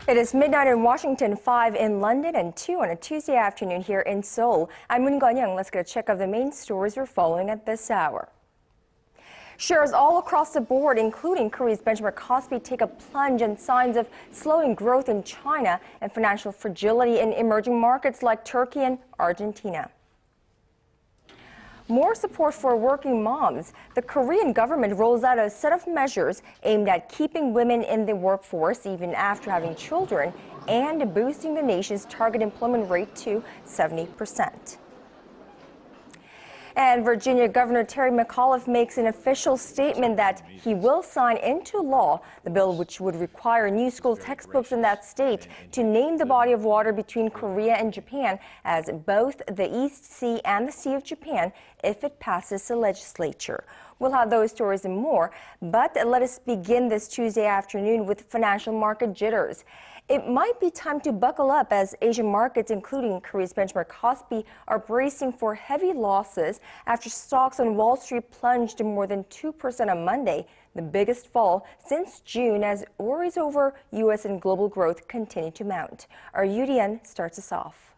It is midnight in Washington, 5 in London, and 2 on a Tuesday afternoon here in Seoul. I'm Moon Gun-young. Let's get a check of the main stories we're following at this hour. Shares all across the board, including Korea's benchmark KOSPI, take a plunge, and signs of slowing growth in China and financial fragility in emerging markets like Turkey and Argentina. More support for working moms. The Korean government rolls out a set of measures aimed at keeping women in the workforce even after having children and boosting the nation's target employment rate to 70%. And Virginia Governor Terry McAuliffe makes an official statement that he will sign into law the bill which would require new school textbooks in that state to name the body of water between Korea and Japan as both the East Sea and the Sea of Japan if it passes the legislature. We'll have those stories and more, but let us begin this Tuesday afternoon with financial market jitters. It might be time to buckle up as Asian markets, including Korea's benchmark KOSPI, are bracing for heavy losses after stocks on Wall Street plunged more than 2% on Monday, the biggest fall since June as worries over U.S. and global growth continue to mount. Our Yoo Lian starts us off.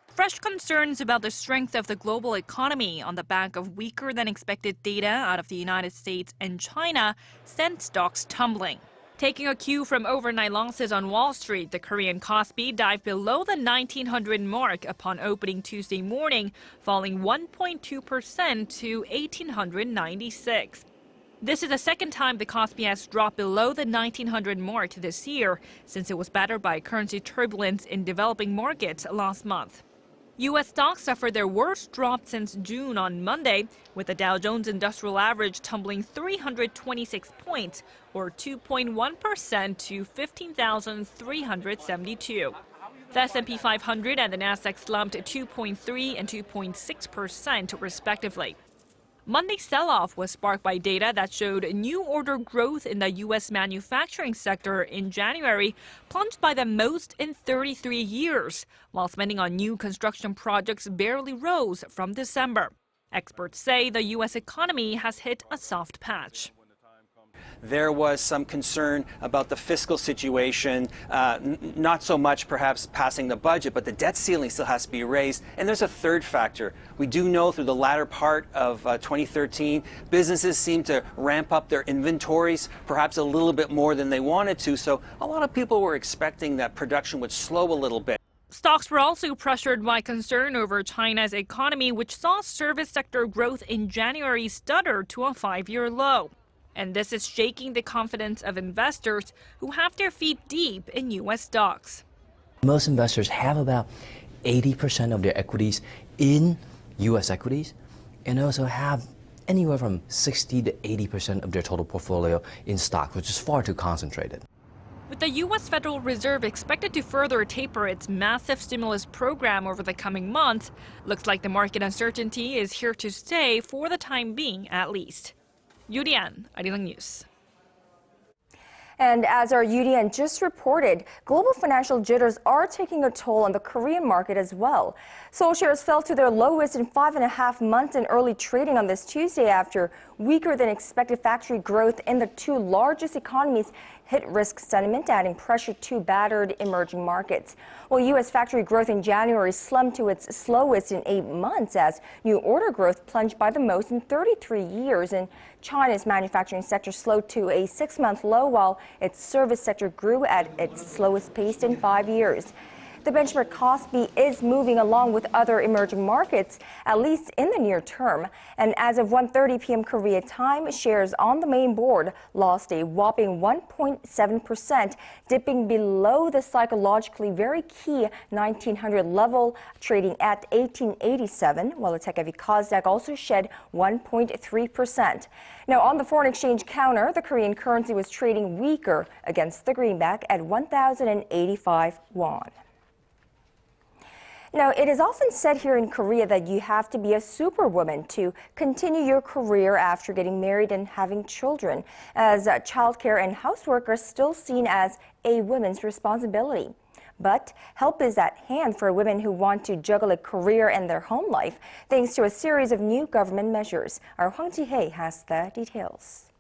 Fresh concerns about the strength of the global economy on the back of weaker than expected data out of the United States and China sent stocks tumbling. Taking a cue from overnight losses on Wall Street, the Korean KOSPI dived below the 1900 mark upon opening Tuesday morning, falling 1.2% to 1896. This is the second time the KOSPI has dropped below the 1900 mark this year, since it was battered by currency turbulence in developing markets last month. U.S. stocks suffered their worst drop since June on Monday, with the Dow Jones Industrial Average tumbling 326 points, or 2.1% to 15,372. The S&P 500 and the Nasdaq slumped 2.3% and 2.6% respectively. Monday's sell-off was sparked by data that showed new order growth in the U.S. manufacturing sector in January plunged by the most in 33 years, while spending on new construction projects barely rose from December. Experts say the U.S. economy has hit a soft patch. There was some concern about the fiscal situation, not so much perhaps passing the budget, but the debt ceiling still has to be raised. And there's a third factor. We do know through the latter part of 2013, businesses seem to ramp up their inventories, perhaps a little bit more than they wanted to. So a lot of people were expecting that production would slow a little bit. Stocks were also pressured by concern over China's economy, which saw service sector growth in January stutter to a 5-year low. And this is shaking the confidence of investors who have their feet deep in U.S. stocks. Most investors have about 80% of their equities in U.S. equities and also have anywhere from 60 to 80% of their total portfolio in stocks, which is far too concentrated. With the U.S. Federal Reserve expected to further taper its massive stimulus program over the coming months, looks like the market uncertainty is here to stay for the time being at least. Yoo Lian, Arirang News. And as our Yoo Lian just reported, global financial jitters are taking a toll on the Korean market as well. Seoul shares fell to their lowest in 5.5 months in early trading on this Tuesday after weaker than expected factory growth in the two largest economies hit risk sentiment, adding pressure to battered emerging markets. Well, U.S. factory growth in January slumped to its slowest in 8 months as new order growth plunged by the most in 33 years. And China's manufacturing sector slowed to a 6-month low, while its service sector grew at its slowest pace in 5 years. The benchmark KOSPI is moving along with other emerging markets, at least in the near term. And as of 1:30 p.m. Korea time, shares on the main board lost a whopping 1.7%, dipping below the psychologically very key 1900 level, trading at 1887, while the tech-heavy KOSDAQ also shed 1.3%. Now, on the foreign exchange counter, the Korean currency was trading weaker against the greenback at 1,085 won. Now, it is often said here in Korea that you have to be a superwoman to continue your career after getting married and having children, as childcare and housework are still seen as a woman's responsibility. But help is at hand for women who want to juggle a career and their home life, thanks to a series of new government measures. Our Hwang Ji-hye has the details.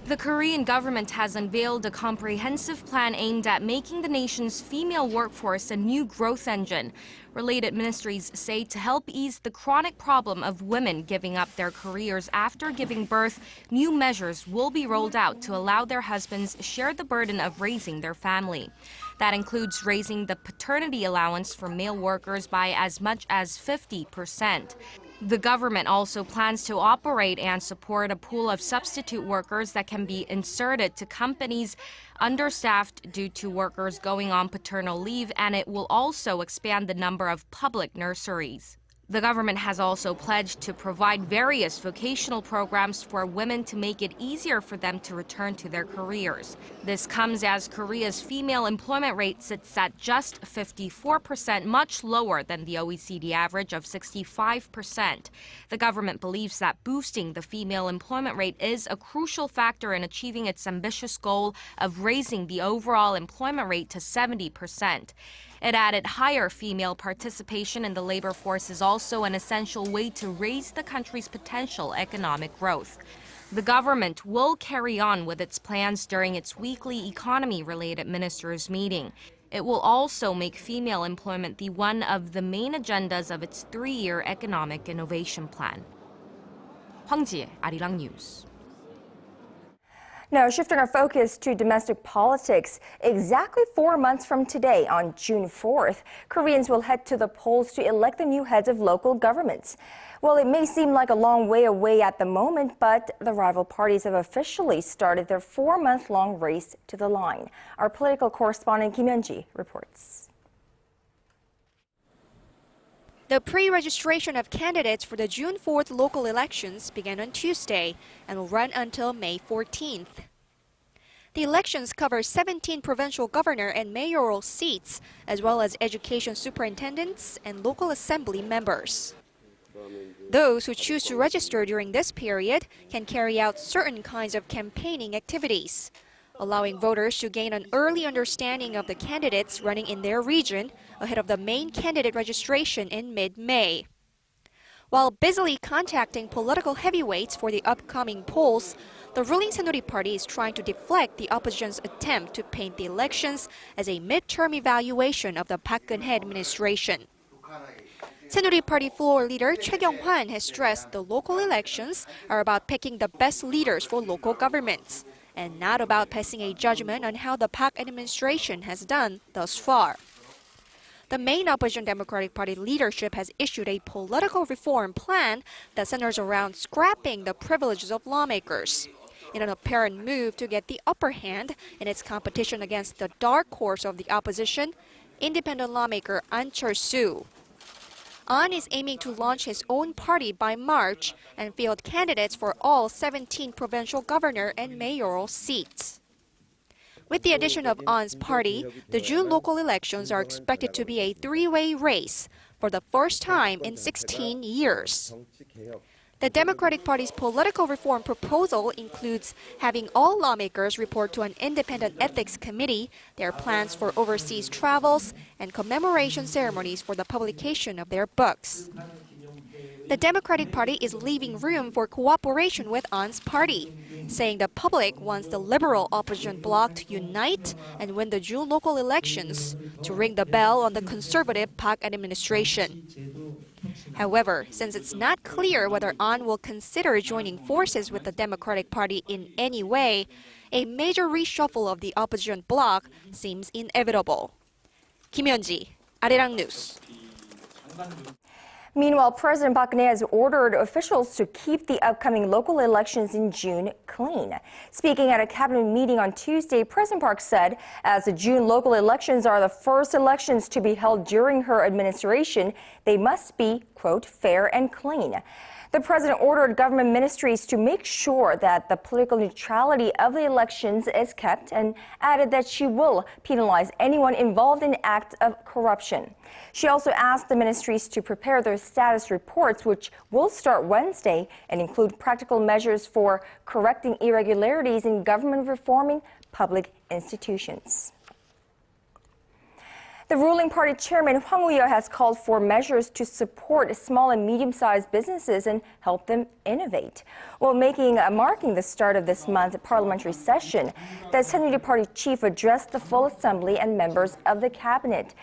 The Korean government has unveiled a comprehensive plan aimed at making the nation's female workforce a new growth engine. Related ministries say to help ease the chronic problem of women giving up their careers after giving birth, new measures will be rolled out to allow their husbands share the burden of raising their family. That includes raising the paternity allowance for male workers by as much as 50%. The government also plans to operate and support a pool of substitute workers that can be inserted to companies understaffed due to workers going on paternal leave, and it will also expand the number of public nurseries. The government has also pledged to provide various vocational programs for women to make it easier for them to return to their careers. This comes as Korea's female employment rate sits at just 54%, much lower than the OECD average of 65%. The government believes that boosting the female employment rate is a crucial factor in achieving its ambitious goal of raising the overall employment rate to 70%. It added higher female participation in the labor force is also an essential way to raise the country's potential economic growth. The government will carry on with its plans during its weekly economy-related ministers' meeting. It will also make female employment the one of the main agendas of its 3-year economic innovation plan. 황지혜, Arirang News. Now, shifting our focus to domestic politics, exactly 4 months from today, on June 4th, Koreans will head to the polls to elect the new heads of local governments. Well, it may seem like a long way away at the moment, but the rival parties have officially started their 4-month-long race to the line. Our political correspondent Kim Hyun-ji reports. The pre-registration of candidates for the June 4th local elections began on Tuesday and will run until May 14th. The elections cover 17 provincial governor and mayoral seats, as well as education superintendents and local assembly members. Those who choose to register during this period can carry out certain kinds of campaigning activities, allowing voters to gain an early understanding of the candidates running in their region ahead of the main candidate registration in mid-May. While busily contacting political heavyweights for the upcoming polls, the ruling Saenuri Party is trying to deflect the opposition's attempt to paint the elections as a midterm evaluation of the Park Geun-hye administration. Saenuri Party floor leader Choi Kyung-hwan has stressed the local elections are about picking the best leaders for local governments, and not about passing a judgment on how the Park administration has done thus far. The main opposition Democratic Party leadership has issued a political reform plan that centers around scrapping the privileges of lawmakers, in an apparent move to get the upper hand in its competition against the dark horse of the opposition, independent lawmaker An Chol-soo. An is aiming to launch his own party by March and field candidates for all 17 provincial governor and mayoral seats. With the addition of An's party, the June local elections are expected to be a 3-way race for the first time in 16 years. The Democratic Party's political reform proposal includes having all lawmakers report to an independent ethics committee, their plans for overseas travels, and commemoration ceremonies for the publication of their books. The Democratic Party is leaving room for cooperation with An's party, saying the public wants the liberal opposition bloc to unite and win the June local elections to ring the bell on the conservative Park administration. However, since it's not clear whether An will consider joining forces with the Democratic Party in any way, a major reshuffle of the opposition bloc seems inevitable. Kim Hyun-ji, Arirang News. Meanwhile, President Park Geun-hye has ordered officials to keep the upcoming local elections in June clean. Speaking at a cabinet meeting on Tuesday, President Park said as the June local elections are the first elections to be held during her administration, they must be, quote, fair and clean. The president ordered government ministries to make sure that the political neutrality of the elections is kept and added that she will penalize anyone involved in acts of corruption. She also asked the ministries to prepare their status reports, which will start Wednesday and include practical measures for correcting irregularities in government reforming public institutions. The ruling party chairman Hwang Woo-yeol has called for measures to support small and medium-sized businesses and help them innovate. While marking the start of this month's parliamentary session, the Saenuri Party chief addressed the full assembly and members of the cabinet.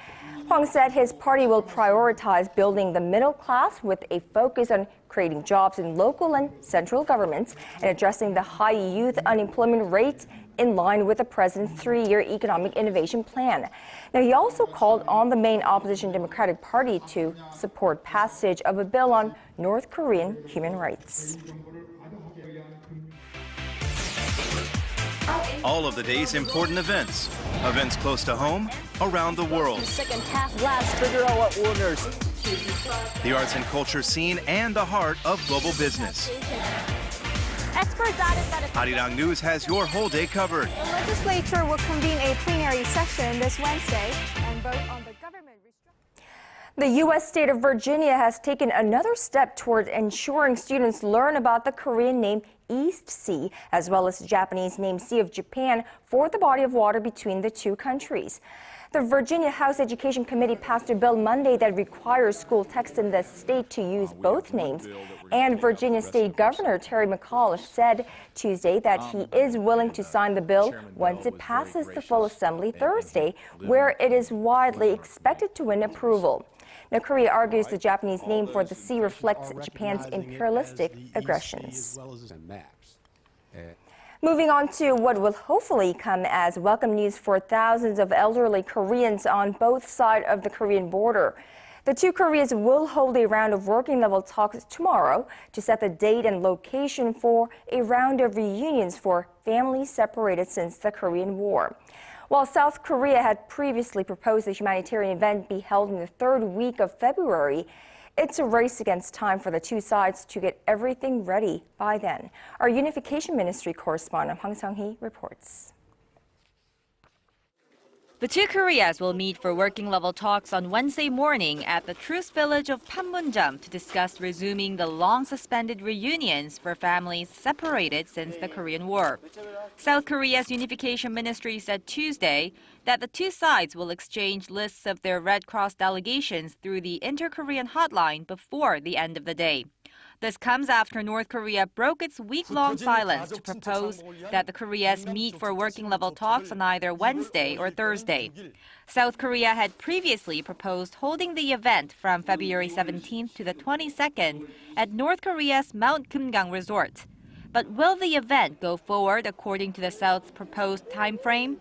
Hwang said his party will prioritize building the middle class with a focus on creating jobs in local and central governments and addressing the high youth unemployment rate in line with the president's 3-year economic innovation plan. Now, he also called on the main opposition Democratic Party to support passage of a bill on North Korean human rights. All of the day's important events. Events close to home, around the world. Second half last, figure out what winners. The arts and culture scene and the heart of global business. Experts added that Arirang News has your whole day covered. The legislature will convene a plenary session this Wednesday and vote on the government restructuring. The U.S. state of Virginia has taken another step toward ensuring students learn about the Korean name East Sea, as well as the Japanese name Sea of Japan, for the body of water between the two countries. The Virginia House Education Committee passed a bill Monday that requires school texts in the state to use both names. And Virginia State Governor Terry McAuliffe said Tuesday that he is willing to sign the bill once it passes the full assembly Thursday, where it is widely expected to win approval. Now, Korea argues the Japanese name for the sea reflects Japan's imperialistic aggressions. Moving on to what will hopefully come as welcome news for thousands of elderly Koreans on both sides of the Korean border. The two Koreas will hold a round of working-level talks tomorrow to set the date and location for a round of reunions for families separated since the Korean War. While South Korea had previously proposed a humanitarian event be held in the third week of February, it's a race against time for the two sides to get everything ready by then. Our Unification Ministry correspondent Hwang Sung-hee reports. The two Koreas will meet for working-level talks on Wednesday morning at the Truce village of Panmunjom to discuss resuming the long-suspended reunions for families separated since the Korean War. South Korea's Unification Ministry said Tuesday that the two sides will exchange lists of their Red Cross delegations through the Inter-Korean hotline before the end of the day. This comes after North Korea broke its week-long silence to propose that the Koreas meet for working-level talks on either Wednesday or Thursday. South Korea had previously proposed holding the event from February 17th to the 22nd at North Korea's Mount Kumgang Resort. But will the event go forward according to the South's proposed time frame?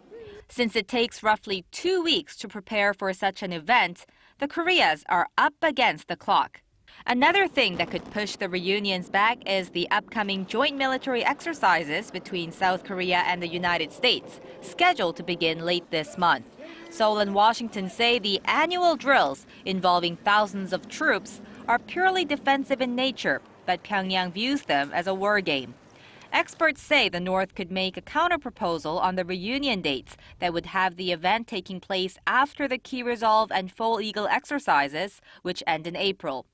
Since it takes roughly 2 weeks to prepare for such an event, the Koreas are up against the clock. Another thing that could push the reunions back is the upcoming joint military exercises between South Korea and the United States, scheduled to begin late this month. Seoul and Washington say the annual drills involving thousands of troops are purely defensive in nature, but Pyongyang views them as a war game. Experts say the North could make a counterproposal on the reunion dates that would have the event taking place after the Key Resolve and Full Eagle exercises, which end in April.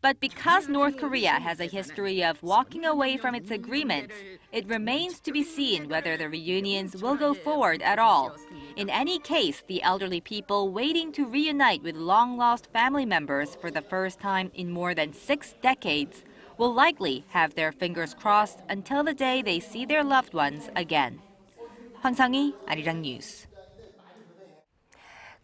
But because North Korea has a history of walking away from its agreements, it remains to be seen whether the reunions will go forward at all. In any case, the elderly people waiting to reunite with long-lost family members for the first time in more than 6 decades will likely have their fingers crossed until the day they see their loved ones again. Hwang Sung-hee, Arirang News.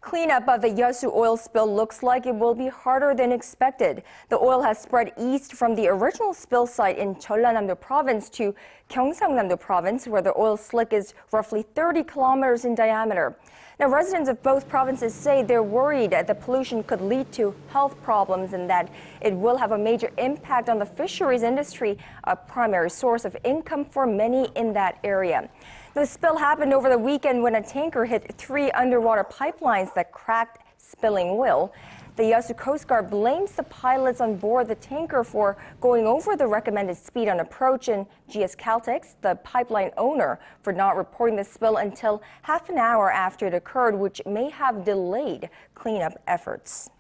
Cleanup of the Yeosu oil spill looks like it will be harder than expected. The oil has spread east from the original spill site in Jeollanam-do province to Gyeongsangnam-do province, where the oil slick is roughly 30 kilometers in diameter. Now, residents of both provinces say they're worried that the pollution could lead to health problems and that it will have a major impact on the fisheries industry, a primary source of income for many in that area. The spill happened over the weekend when a tanker hit 3 underwater pipelines that cracked, spilling oil. The Yeosu Coast Guard blames the pilots on board the tanker for going over the recommended speed on approach, and GS Caltex, the pipeline owner, for not reporting the spill until half an hour after it occurred, which may have delayed cleanup efforts.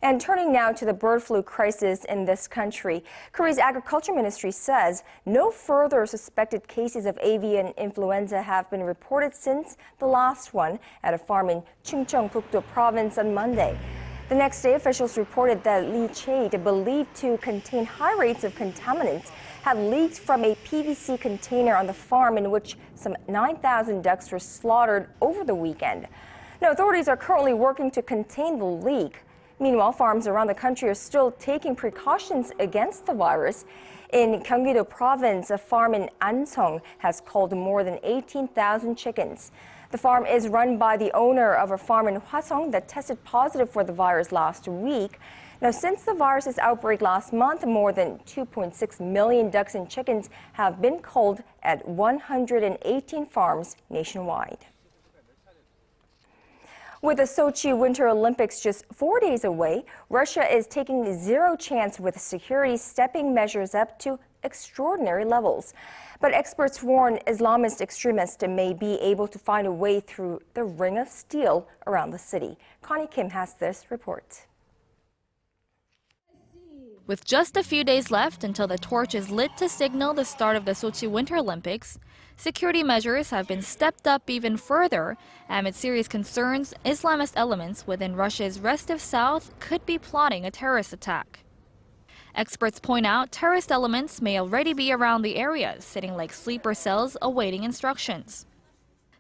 And turning now to the bird flu crisis in this country, Korea's Agriculture Ministry says no further suspected cases of avian influenza have been reported since the last one at a farm in Chungcheongbuk-do province on Monday. The next day, officials reported that leachate, believed to contain high rates of contaminants, had leaked from a PVC container on the farm in which some 9,000 ducks were slaughtered over the weekend. Now, authorities are currently working to contain the leak. Meanwhile, farms around the country are still taking precautions against the virus. In Gyeonggi-do province, a farm in Ansong has culled more than 18,000 chickens. The farm is run by the owner of a farm in Hwasong that tested positive for the virus last week. Now, since the virus's outbreak last month, more than 2.6 million ducks and chickens have been culled at 118 farms nationwide. With the Sochi Winter Olympics just 4 days away, Russia is taking zero chance with security stepping measures up to extraordinary levels. But experts warn Islamist extremists may be able to find a way through the ring of steel around the city. Connie Kim has this report. With just a few days left until the torch is lit to signal the start of the Sochi Winter Olympics, security measures have been stepped up even further amid serious concerns Islamist elements within Russia's restive south could be plotting a terrorist attack. Experts point out terrorist elements may already be around the area, sitting like sleeper cells awaiting instructions.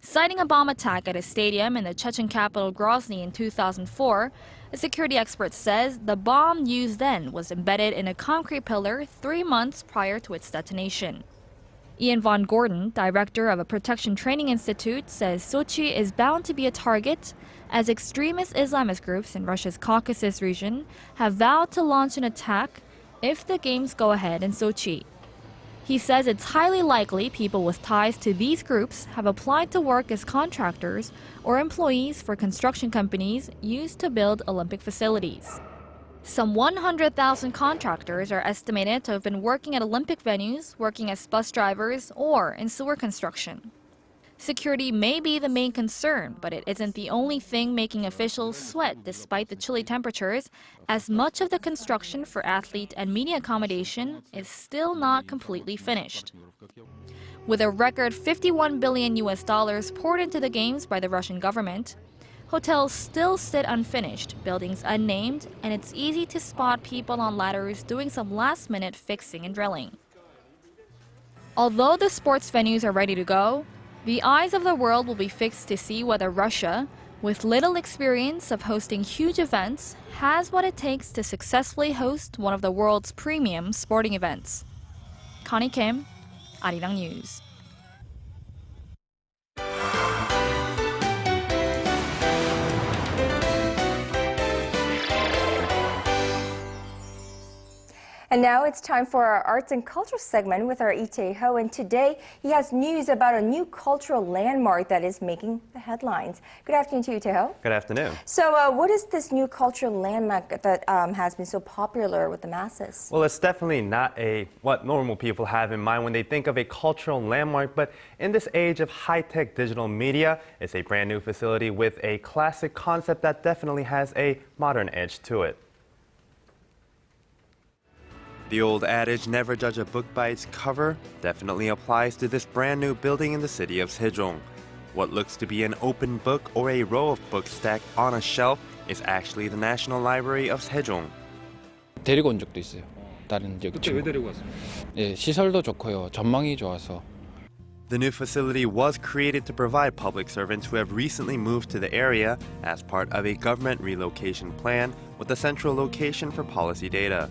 Citing a bomb attack at a stadium in the Chechen capital Grozny in 2004, a security expert says the bomb used then was embedded in a concrete pillar 3 months prior to its detonation. Ian Von Gordon, director of a protection training institute, says Sochi is bound to be a target as extremist Islamist groups in Russia's Caucasus region have vowed to launch an attack if the games go ahead in Sochi. He says it's highly likely people with ties to these groups have applied to work as contractors or employees for construction companies used to build Olympic facilities. Some 100,000 contractors are estimated to have been working at Olympic venues, working as bus drivers, or in sewer construction. Security may be the main concern, but it isn't the only thing making officials sweat despite the chilly temperatures, as much of the construction for athlete and media accommodation is still not completely finished. With a record $51 billion poured into the games by the Russian government, hotels still sit unfinished, buildings unnamed, and it's easy to spot people on ladders doing some last-minute fixing and drilling. Although the sports venues are ready to go, the eyes of the world will be fixed to see whether Russia, with little experience of hosting huge events, has what it takes to successfully host one of the world's premium sporting events. Connie Kim, Arirang News. And now it's time for our arts and culture segment with our Lee Tae-ho. And today he has news about a new cultural landmark that is making the headlines. Good afternoon to you, Tae-ho. Good afternoon. So what is this new cultural landmark that has been so popular with the masses? Well, it's definitely not what normal people have in mind when they think of a cultural landmark, but in this age of high-tech digital media, it's a brand new facility with a classic concept that definitely has a modern edge to it. The old adage, never judge a book by its cover, definitely applies to this brand new building in the city of Sejong. What looks to be an open book or a row of books stacked on a shelf is actually the National Library of Sejong. 데리고 온 적도 있어요. 다른 지역 친구. 그때 왜 데리고 왔어요? 예, 시설도 좋고요. 전망이 좋아서. The new facility was created to provide public servants who have recently moved to the area as part of a government relocation plan with a central location for policy data.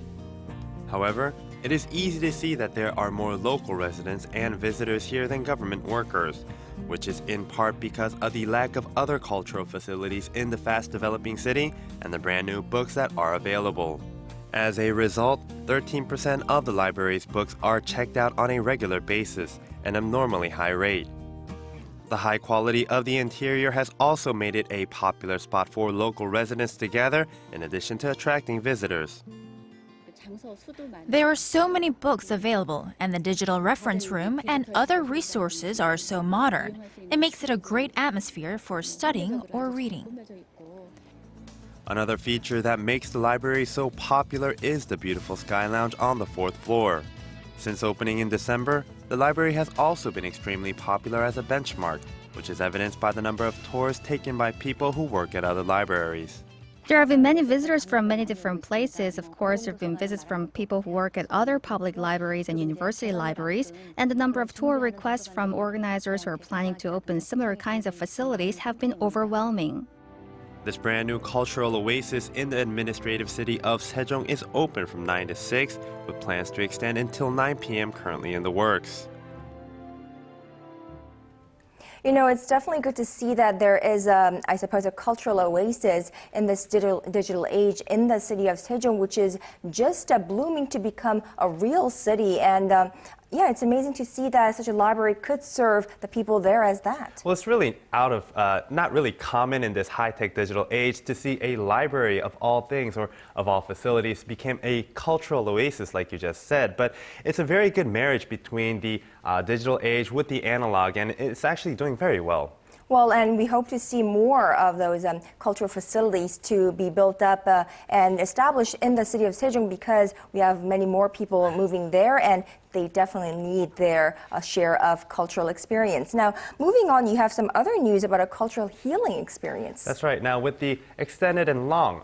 However, it is easy to see that there are more local residents and visitors here than government workers, which is in part because of the lack of other cultural facilities in the fast-developing city and the brand new books that are available. As a result, 13% of the library's books are checked out on a regular basis, an abnormally high rate. The high quality of the interior has also made it a popular spot for local residents to gather, in addition to attracting visitors. There are so many books available, and the digital reference room and other resources are so modern. It makes it a great atmosphere for studying or reading. Another feature that makes the library so popular is the beautiful Sky Lounge on the 4th floor. Since opening in December, the library has also been extremely popular as a benchmark, which is evidenced by the number of tours taken by people who work at other libraries. There have been many visitors from many different places. Of course, there have been visits from people who work at other public libraries and university libraries, and the number of tour requests from organizers who are planning to open similar kinds of facilities have been overwhelming. This brand new cultural oasis in the administrative city of Sejong is open from 9 to 6, with plans to extend until 9 p.m. currently in the works. You know, it's definitely good to see that there is, I suppose, a cultural oasis in this digital age in the city of Sejong, which is just blooming to become a real city. And yeah, it's amazing to see that such a library could serve the people there as that. Well, it's really not really common in this high-tech digital age to see a library of all things or of all facilities become a cultural oasis, like you just said. But it's a very good marriage between the digital age with the analog, and it's actually doing very well. Well, and we hope to see more of those cultural facilities to be built up and established in the city of Sejong, because we have many more people moving there, and they definitely need their share of cultural experience. Now, moving on, you have some other news about a cultural healing experience. That's right. Now, with the extended and long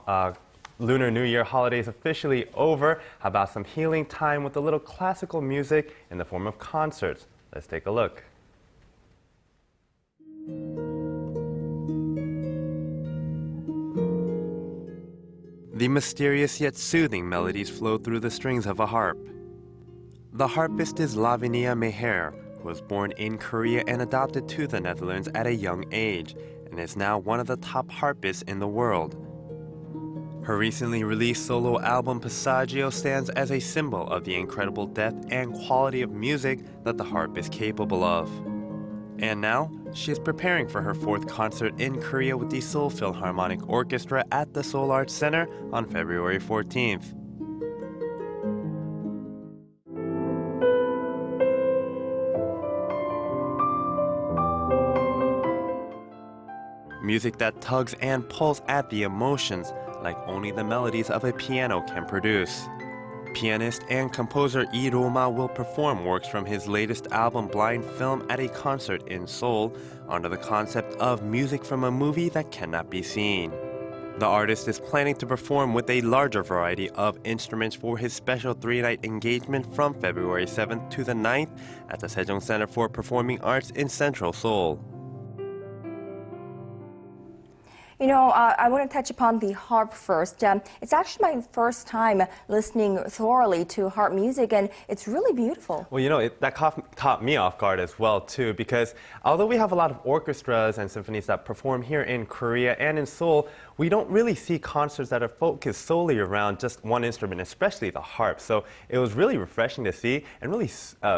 Lunar New Year holidays officially over, how about some healing time with a little classical music in the form of concerts? Let's take a look. The mysterious yet soothing melodies flow through the strings of a harp. The harpist is Lavinia Meher, who was born in Korea and adopted to the Netherlands at a young age, and is now one of the top harpists in the world. Her recently released solo album Passaggio stands as a symbol of the incredible depth and quality of music that the harp is capable of. And now, she is preparing for her 4th concert in Korea with the Seoul Philharmonic Orchestra at the Seoul Arts Center on February 14th. Music that tugs and pulls at the emotions, like only the melodies of a piano can produce. Pianist and composer Lee Roma will perform works from his latest album Blind Film at a concert in Seoul under the concept of music from a movie that cannot be seen. The artist is planning to perform with a larger variety of instruments for his special 3-night engagement from February 7th to the 9th at the Sejong Center for Performing Arts in Central Seoul. You know, I want to touch upon the harp first. It's actually my first time listening thoroughly to harp music, and it's really beautiful. Well, you know, that caught me off guard as well, too, because although we have a lot of orchestras and symphonies that perform here in Korea and in Seoul, we don't really see concerts that are focused solely around just one instrument, especially the harp. So it was really refreshing to see, and really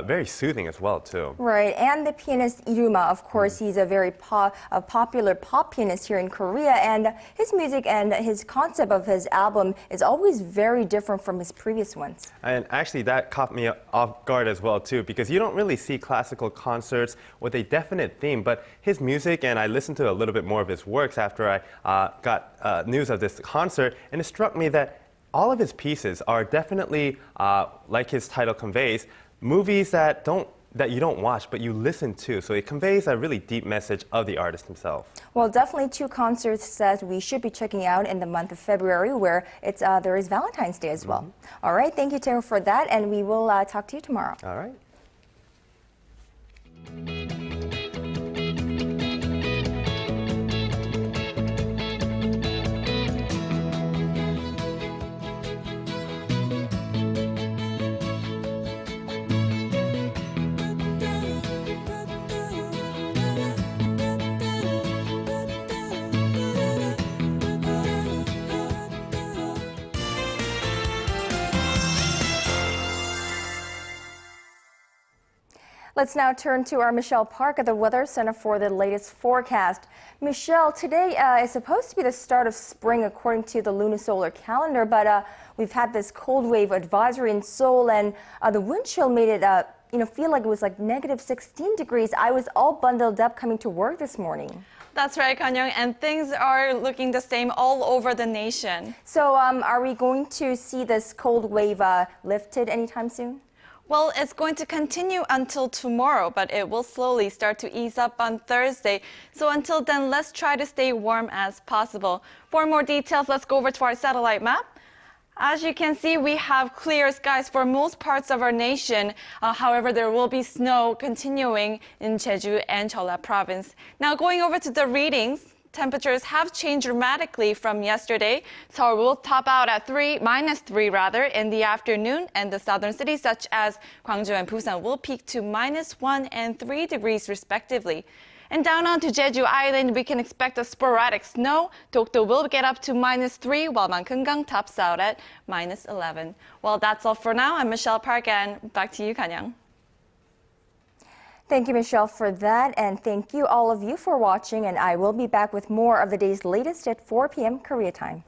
very soothing as well, too. Right, and the pianist Iruma, of course, he's a very popular pop pianist here in Korea, and his music and his concept of his album is always very different from his previous ones. And actually that caught me off guard as well, too, because you don't really see classical concerts with a definite theme, but his music, and I listened to a little bit more of his works after I got news of this concert, and it struck me that all of his pieces are definitely, like his title conveys, movies that you don't watch, but you listen to. So it conveys a really deep message of the artist himself. Well, definitely 2 concerts that we should be checking out in the month of February, where there is Valentine's Day as well. All right, thank you, Teo, for that, and we will talk to you tomorrow. All right. Let's now turn to our Michelle Park at the Weather Center for the latest forecast. Michelle, today is supposed to be the start of spring according to the lunisolar calendar, but we've had this cold wave advisory in Seoul, and the wind chill made it feel like it was like negative 16 degrees. I was all bundled up coming to work this morning. That's right, Kanyang, and things are looking the same all over the nation. So are we going to see this cold wave lifted anytime soon? Well, it's going to continue until tomorrow, but it will slowly start to ease up on Thursday. So until then, let's try to stay warm as possible. For more details, let's go over to our satellite map. As you can see, we have clear skies for most parts of our nation. However, there will be snow continuing in Jeju and Jeolla province. Now, going over to the readings, temperatures have changed dramatically from yesterday. Seoul will top out at -3 in the afternoon, and the southern cities such as Gwangju and Busan will peak to -1 and 3 degrees respectively. And down on to Jeju Island, we can expect a sporadic snow. Dokdo will get up to -3, while Mankungang tops out at -11. Well, that's all for now. I'm Michelle Park, and back to you, Kanyang. Thank you, Michelle, for that, and thank you all of you for watching, and I will be back with more of the day's latest at 4 p.m. Korea time.